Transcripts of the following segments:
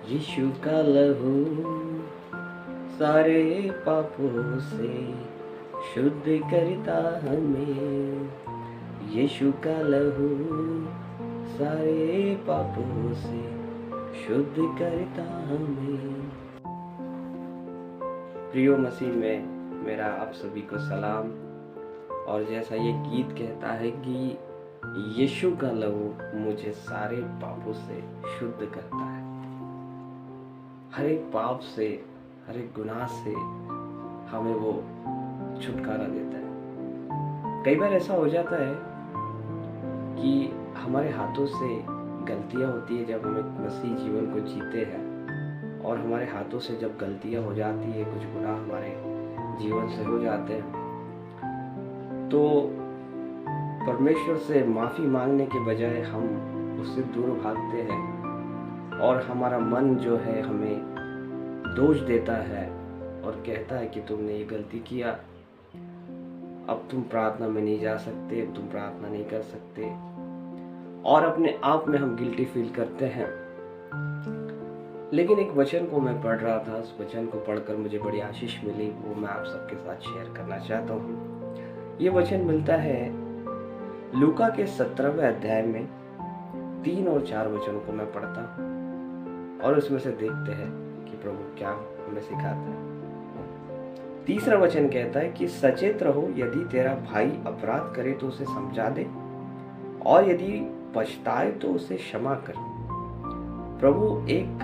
यीशु का लहू सारे पापों से शुद्ध करता हमें। यीशु का लहू सारे पापों से शुद्ध करता हमें। प्रियो मसीह में मेरा आप सभी को सलाम। और जैसा ये गीत कहता है कि यीशु का लहू मुझे सारे पापों से शुद्ध करता है, हर एक पाप से, हर एक गुनाह से हमें वो छुटकारा देता है। कई बार ऐसा हो जाता है कि हमारे हाथों से गलतियां होती है जब हम एक मसीह जीवन को जीते हैं, और हमारे हाथों से जब गलतियां हो जाती है, कुछ गुनाह हमारे जीवन से हो जाते हैं, तो परमेश्वर से माफ़ी मांगने के बजाय हम उससे दूर भागते हैं और हमारा मन जो है हमें दोष देता है और कहता है कि तुमने ये गलती किया, अब तुम प्रार्थना में नहीं जा सकते, अब तुम प्रार्थना नहीं कर सकते, और अपने आप में हम गिल्टी फील करते हैं। लेकिन एक वचन को मैं पढ़ रहा था, उस वचन को पढ़कर मुझे बड़ी आशीष मिली, वो मैं आप सबके साथ शेयर करना चाहता हूँ। ये वचन मिलता है लूका के 17वें अध्याय में 3 और 4 वचनों को मैं पढ़ता हूँ और उसमें से देखते हैं कि प्रभु क्या हमें सिखाता है। तीसरा वचन कहता है कि सचेत रहो, यदि तेरा भाई अपराध करे तो उसे समझा दे, और यदि पछताए तो उसे क्षमा कर। प्रभु एक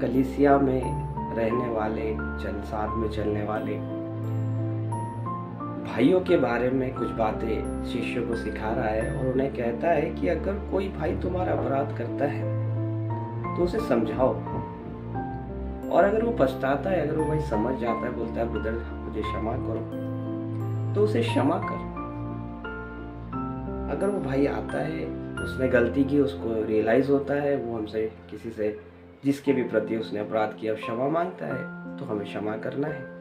कलीसिया में रहने वाले, साथ में चलने वाले भाइयों के बारे में कुछ बातें शिष्यों को सिखा रहा है, और उन्हें कहता है कि अगर कोई भाई तुम्हारा अपराध करता है तो उसे समझाओ, और अगर वो पछताता है, अगर वो भाई समझ जाता है, बोलता है ब्रदर मुझे क्षमा करो, तो उसे क्षमा कर। अगर वो भाई आता है, उसने गलती की, उसको रियलाइज होता है, वो हमसे किसी से जिसके भी प्रति उसने अपराध किया क्षमा मांगता है, तो हमें क्षमा करना है।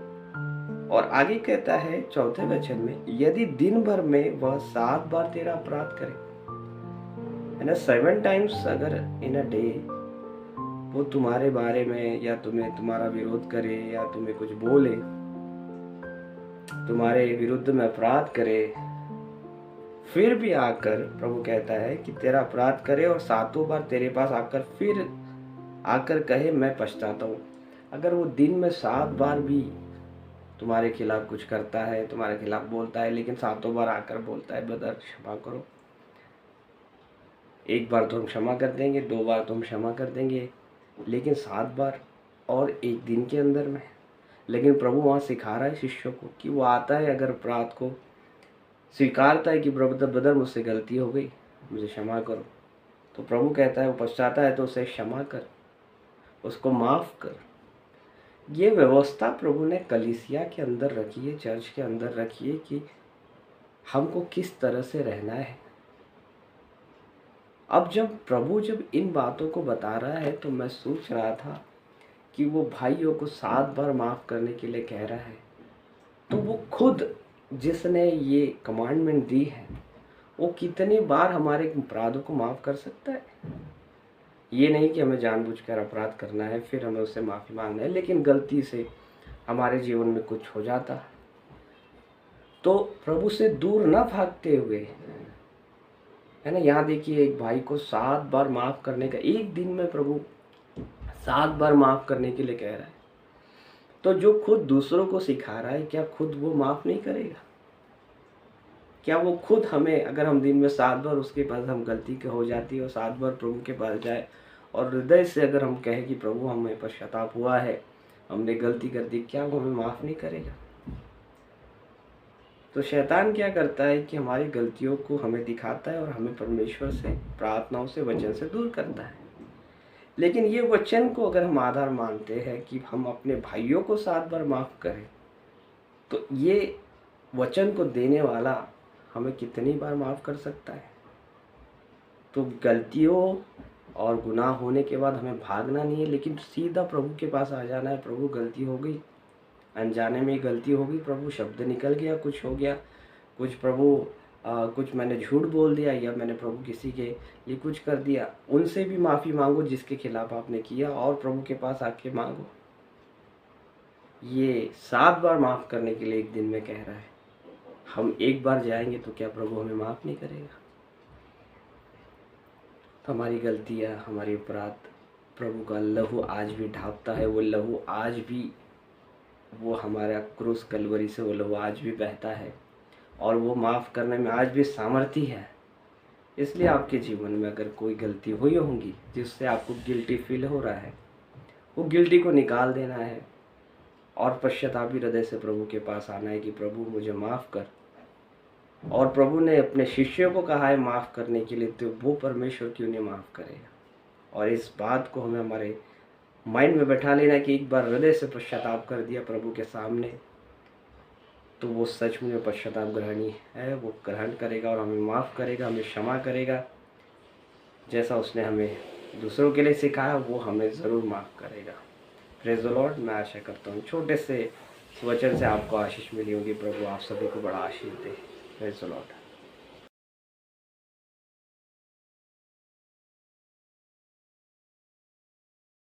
और आगे कहता है 4थे वचन में, यदि दिन भर में वह 7 बार तेरा अपराध करे, 7 टाइम्स अगर इन अ डे वो तुम्हारे बारे में या तुम्हारा विरोध करे या तुम्हें कुछ बोले, तुम्हारे विरुद्ध में अपराध करे, फिर भी आकर प्रभु कहता है कि तेरा अपराध करे और 7 बार तेरे पास आकर फिर आकर कहे मैं पछताता हूँ। अगर वो दिन में 7 बार भी तुम्हारे खिलाफ कुछ करता है, तुम्हारे खिलाफ बोलता है, लेकिन 7 बार आकर बोलता है ब्रदर क्षमा करो, 1 बार तो हम क्षमा कर देंगे, 2 बार तो हम क्षमा कर देंगे, लेकिन 7 बार और एक दिन के अंदर में। लेकिन प्रभु वहाँ सिखा रहा है शिष्यों को कि वो आता है, अगर अपराध को स्वीकारता है कि ब्रदर मुझसे गलती हो गई, मुझे क्षमा करो, तो प्रभु कहता है वो पछताता है तो उसे क्षमा कर, उसको माफ़ कर। ये व्यवस्था प्रभु ने कलीसिया के अंदर रखी है, चर्च के अंदर रखी है कि हमको किस तरह से रहना है। अब जब प्रभु इन बातों को बता रहा है, तो मैं सोच रहा था कि वो भाइयों को 7 बार माफ़ करने के लिए कह रहा है, तो वो खुद जिसने ये कमांडमेंट दी है, वो कितनी बार हमारे अपराधों को माफ़ कर सकता है। ये नहीं कि हमें जानबूझकर अपराध करना है फिर हमें उससे माफ़ी मांगना है, लेकिन गलती से हमारे जीवन में कुछ हो जाता है, तो प्रभु से दूर ना भागते हुए, है ना। यहाँ देखिए एक भाई को 7 बार माफ़ करने का, एक दिन में प्रभु 7 बार माफ़ करने के लिए कह रहा है, तो जो खुद दूसरों को सिखा रहा है, क्या खुद वो माफ़ नहीं करेगा? क्या वो खुद हमें, अगर हम दिन में 7 बार उसके पास हम गलती के हो जाती है और 7 बार प्रभु के पास जाए और हृदय से अगर हम कहें कि प्रभु हमें पश्चाताप हुआ है, हमने गलती कर दी, क्या वो हमें माफ़ नहीं करेगा? तो शैतान क्या करता है कि हमारी गलतियों को हमें दिखाता है और हमें परमेश्वर से, प्रार्थनाओं से, वचन से दूर करता है। लेकिन ये वचन को अगर हम आधार मानते हैं कि हम अपने भाइयों को 7 बार माफ़ करें, तो ये वचन को देने वाला हमें कितनी बार माफ़ कर सकता है? तो गलतियों और गुनाह होने के बाद हमें भागना नहीं है, लेकिन सीधा प्रभु के पास आ जाना है। प्रभु गलती हो गई, अनजाने में ही गलती हो गई, प्रभु शब्द निकल गया, कुछ हो गया, कुछ प्रभु कुछ मैंने झूठ बोल दिया या मैंने प्रभु किसी के लिए कुछ कर दिया, उनसे भी माफ़ी मांगो जिसके खिलाफ आपने किया, और प्रभु के पास आके मांगो। ये 7 बार माफ़ करने के लिए एक दिन में कह रहा है। हम एक बार जाएंगे तो क्या प्रभु हमें माफ़ नहीं करेगा? तो हमारी गलतियाँ, हमारी अपराध प्रभु का लहू आज भी ढाँपता है। वो लहू आज भी, वो हमारा क्रूस कलवरी से वो लहू आज भी बहता है, और वो माफ़ करने में आज भी सामर्थ्य है। इसलिए आपके जीवन में अगर कोई गलती हुई होंगी जिससे आपको गिल्टी फील हो रहा है, वो गिल्टी को निकाल देना है और पश्चातापी हृदय से प्रभु के पास आना है कि प्रभु मुझे माफ़ कर। और प्रभु ने अपने शिष्यों को कहा है माफ़ करने के लिए, तो वो परमेश्वर क्यों नहीं माफ़ करेगा? और इस बात को हमें हमारे माइंड में बैठा लेना कि एक बार हृदय से पश्चाताप कर दिया प्रभु के सामने, तो वो सच में पश्चाताप ग्रहणी है। वो ग्रहण करेगा और हमें माफ़ करेगा, हमें क्षमा करेगा। जैसा उसने हमें दूसरों के लिए सिखाया वो हमें ज़रूर माफ़ करेगा। Praise the Lord. मैं आशा करता हूँ छोटे से वचन से आपको आशीष मिली होगी। प्रभु आप सभी को बड़ा आशीष दे। Praise the Lord.